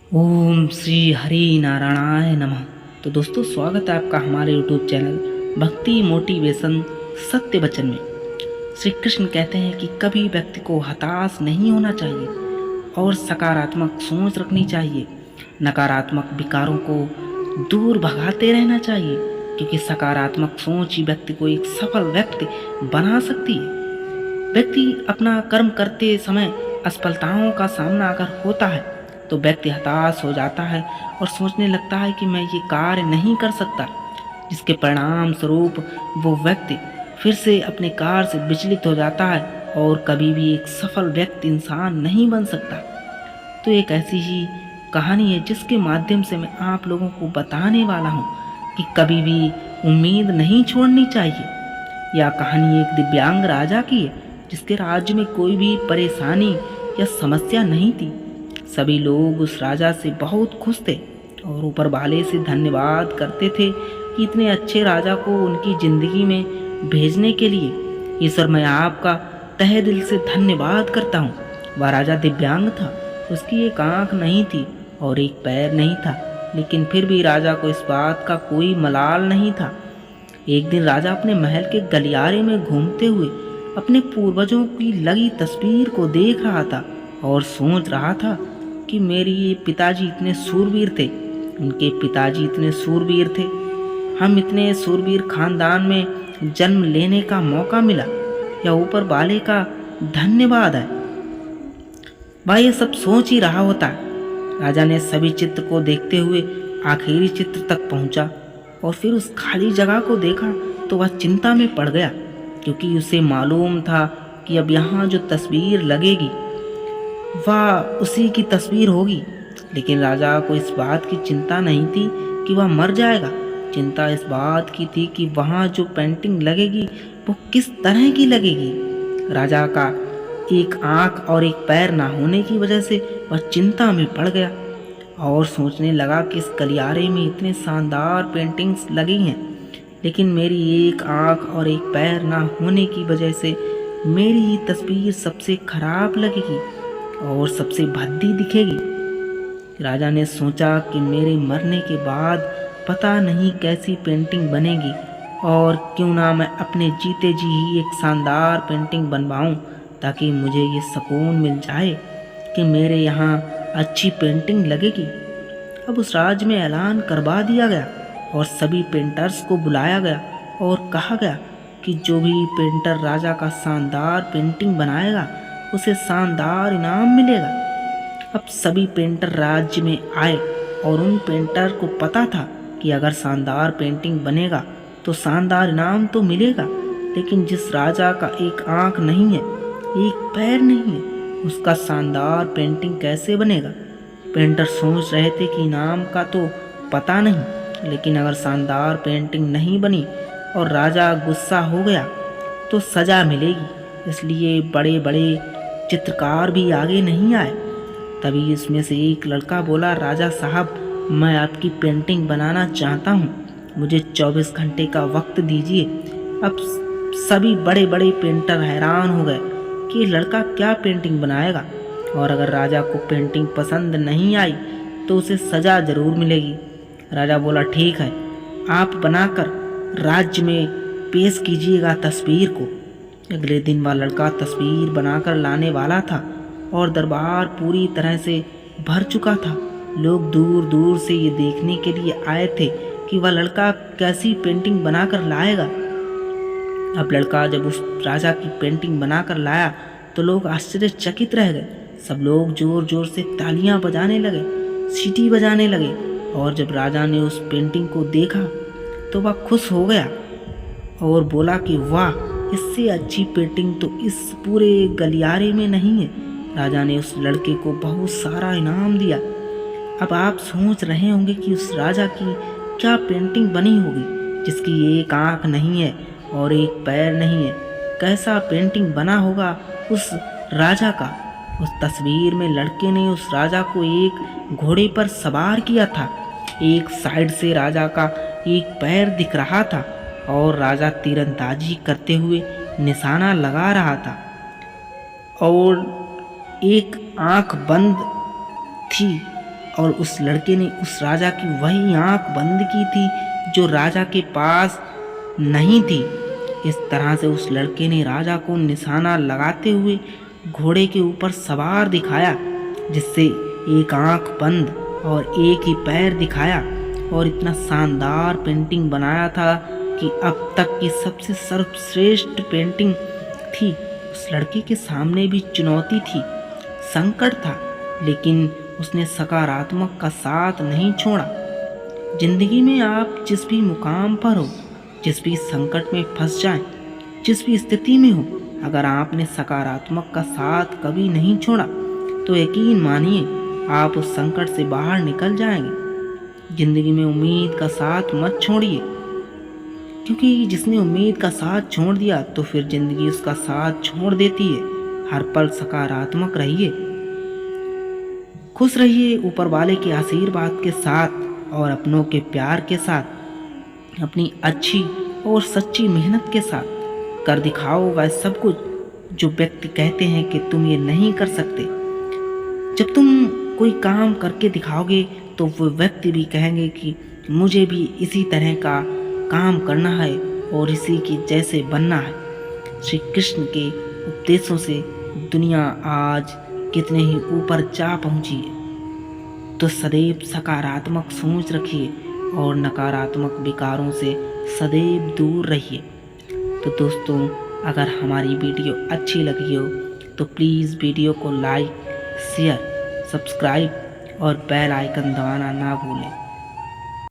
ओम श्री हरि नारायणाय नमः। तो दोस्तों, स्वागत है आपका हमारे YouTube चैनल भक्ति मोटिवेशन सत्य वचन में। श्री कृष्ण कहते हैं कि कभी व्यक्ति को हताश नहीं होना चाहिए और सकारात्मक सोच रखनी चाहिए। नकारात्मक विकारों को दूर भगाते रहना चाहिए, क्योंकि सकारात्मक सोच ही व्यक्ति को एक सफल व्यक्ति बना सकती है। व्यक्ति अपना कर्म करते समय असफलताओं का सामना अगर होता है तो व्यक्ति हताश हो जाता है और सोचने लगता है कि मैं ये कार्य नहीं कर सकता, जिसके परिणाम स्वरूप वो व्यक्ति फिर से अपने कार्य से विचलित हो जाता है और कभी भी एक सफल व्यक्ति इंसान नहीं बन सकता। तो एक ऐसी ही कहानी है जिसके माध्यम से मैं आप लोगों को बताने वाला हूँ कि कभी भी उम्मीद नहीं छोड़नी चाहिए। यह कहानी एक दिव्यांग राजा की है, जिसके राज्य में कोई भी परेशानी या समस्या नहीं थी। सभी लोग उस राजा से बहुत खुश थे और ऊपर वाले से धन्यवाद करते थे कि इतने अच्छे राजा को उनकी ज़िंदगी में भेजने के लिए। ईश्वर, मैं आपका तहे दिल से धन्यवाद करता हूँ। वह राजा दिव्यांग था, उसकी एक आँख नहीं थी और एक पैर नहीं था, लेकिन फिर भी राजा को इस बात का कोई मलाल नहीं था। एक दिन राजा अपने महल के गलियारे में घूमते हुए अपने पूर्वजों की लगी तस्वीर को देख रहा था और सोच रहा था कि मेरे ये पिताजी इतने सूरवीर थे, उनके पिताजी इतने सूरवीर थे, हम इतने सूरवीर खानदान में जन्म लेने का मौका मिला, या ऊपर वाले का धन्यवाद है। वह ये सब सोच ही रहा होता। राजा ने सभी चित्र को देखते हुए आखिरी चित्र तक पहुंचा और फिर उस खाली जगह को देखा तो वह चिंता में पड़ गया, क्योंकि उसे मालूम था कि अब यहाँ जो तस्वीर लगेगी वह उसी की तस्वीर होगी। लेकिन राजा को इस बात की चिंता नहीं थी कि वह मर जाएगा। चिंता इस बात की थी कि वहाँ जो पेंटिंग लगेगी वो किस तरह की लगेगी। राजा का एक आँख और एक पैर ना होने की वजह से वह चिंता में पड़ गया और सोचने लगा कि इस गलियारे में इतने शानदार पेंटिंग्स लगी हैं, लेकिन मेरी एक आँख और एक पैर ना होने की वजह से मेरी ही तस्वीर सबसे खराब लगेगी और सबसे भद्दी दिखेगी। राजा ने सोचा कि मेरे मरने के बाद पता नहीं कैसी पेंटिंग बनेगी, और क्यों ना मैं अपने जीते जी ही एक शानदार पेंटिंग बनवाऊं, ताकि मुझे ये सुकून मिल जाए कि मेरे यहाँ अच्छी पेंटिंग लगेगी। अब उस राज्य में ऐलान करवा दिया गया और सभी पेंटर्स को बुलाया गया और कहा गया कि जो भी पेंटर राजा का शानदार पेंटिंग बनाएगा उसे शानदार इनाम मिलेगा। अब सभी पेंटर राज्य में आए और उन पेंटर को पता था कि अगर शानदार पेंटिंग बनेगा तो शानदार इनाम तो मिलेगा, लेकिन जिस राजा का एक आँख नहीं है, एक पैर नहीं है, उसका शानदार पेंटिंग कैसे बनेगा। पेंटर सोच रहे थे कि इनाम का तो पता नहीं, लेकिन अगर शानदार पेंटिंग नहीं बनी और राजा गुस्सा हो गया तो सज़ा मिलेगी। इसलिए बड़े बड़े चित्रकार भी आगे नहीं आए। तभी इसमें से एक लड़का बोला, राजा साहब, मैं आपकी पेंटिंग बनाना चाहता हूँ, मुझे 24 घंटे का वक्त दीजिए। अब सभी बड़े बड़े पेंटर हैरान हो गए कि ये लड़का क्या पेंटिंग बनाएगा, और अगर राजा को पेंटिंग पसंद नहीं आई तो उसे सज़ा ज़रूर मिलेगी। राजा बोला, ठीक है, आप बनाकर राज्य में पेश कीजिएगा तस्वीर को। अगले दिन वह लड़का तस्वीर बनाकर लाने वाला था और दरबार पूरी तरह से भर चुका था। लोग दूर दूर से ये देखने के लिए आए थे कि वह लड़का कैसी पेंटिंग बनाकर लाएगा। अब लड़का जब उस राजा की पेंटिंग बनाकर लाया तो लोग आश्चर्यचकित रह गए। सब लोग जोर जोर से तालियां बजाने लगे, सीटी बजाने लगे, और जब राजा ने उस पेंटिंग को देखा तो वह खुश हो गया और बोला कि वाह, इससे अच्छी पेंटिंग तो इस पूरे गलियारे में नहीं है। राजा ने उस लड़के को बहुत सारा इनाम दिया। अब आप सोच रहे होंगे कि उस राजा की क्या पेंटिंग बनी होगी, जिसकी एक आँख नहीं है और एक पैर नहीं है। कैसा पेंटिंग बना होगा उस राजा का। उस तस्वीर में लड़के ने उस राजा को एक घोड़े पर सवार किया था। एक साइड से राजा का एक पैर दिख रहा था और राजा तीरंदाजी करते हुए निशाना लगा रहा था, और एक आंख बंद थी और उस लड़के ने उस राजा की वही आंख बंद की थी जो राजा के पास नहीं थी। इस तरह से उस लड़के ने राजा को निशाना लगाते हुए घोड़े के ऊपर सवार दिखाया, जिससे एक आंख बंद और एक ही पैर दिखाया, और इतना शानदार पेंटिंग बनाया था कि अब तक की सबसे सर्वश्रेष्ठ पेंटिंग थी। उस लड़के के सामने भी चुनौती थी, संकट था, लेकिन उसने सकारात्मक का साथ नहीं छोड़ा। जिंदगी में आप जिस भी मुकाम पर हो, जिस भी संकट में फंस जाएं, जिस भी स्थिति में हो, अगर आपने सकारात्मक का साथ कभी नहीं छोड़ा तो यकीन मानिए आप उस संकट से बाहर निकल जाएंगे। जिंदगी में उम्मीद का साथ मत छोड़िए, क्योंकि जिसने उम्मीद का साथ छोड़ दिया तो फिर जिंदगी उसका साथ छोड़ देती है। हर पल सकारात्मक रहिए, खुश रहिए ऊपर वाले के आशीर्वाद के साथ और अपनों के प्यार के साथ। अपनी अच्छी और सच्ची मेहनत के साथ कर दिखाओ वह सब कुछ जो व्यक्ति कहते हैं कि तुम ये नहीं कर सकते। जब तुम कोई काम करके दिखाओगे तो वो व्यक्ति भी कहेंगे कि मुझे भी इसी तरह का काम करना है और इसी की जैसे बनना है। श्री कृष्ण के उपदेशों से दुनिया आज कितने ही ऊपर जा पहुंची है। तो सदैव सकारात्मक सोच रखिए और नकारात्मक विकारों से सदैव दूर रहिए। तो दोस्तों, अगर हमारी वीडियो अच्छी लगी हो तो प्लीज़ वीडियो को लाइक, शेयर, सब्सक्राइब और बेल आइकन दबाना ना भूलें।